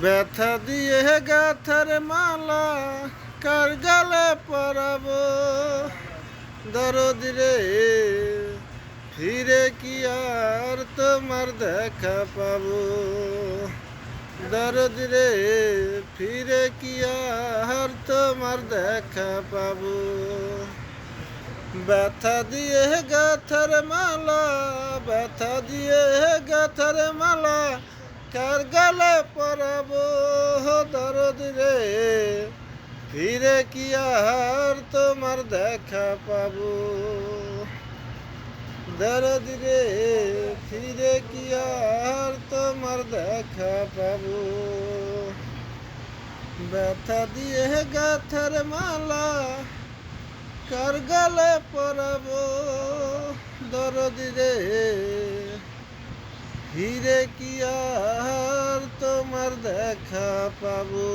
ব্যথা দিয়ে গাথার মালা কার গালে পরাবো, দরদ রে ফিরে কি আর তোমার দেখা পাবো, দরদ রে ফিরে কি আর তোমার দেখা পাবো। ব্যথা দিয়ে গাথার মালা, ব্যথা দিয়ে গাথার মালা কার গালে পরাবো, দরদ রে ফিরে কি আর তোমার দেখা পাবো, দরদ রে ফিরে কি আর তোমার দেখা পাবো। ব্যথা দিয়ে গাথার মালা কার গালে পরাবো, দরদ রে ফিরে কি আর তোমার দেখা পাবো।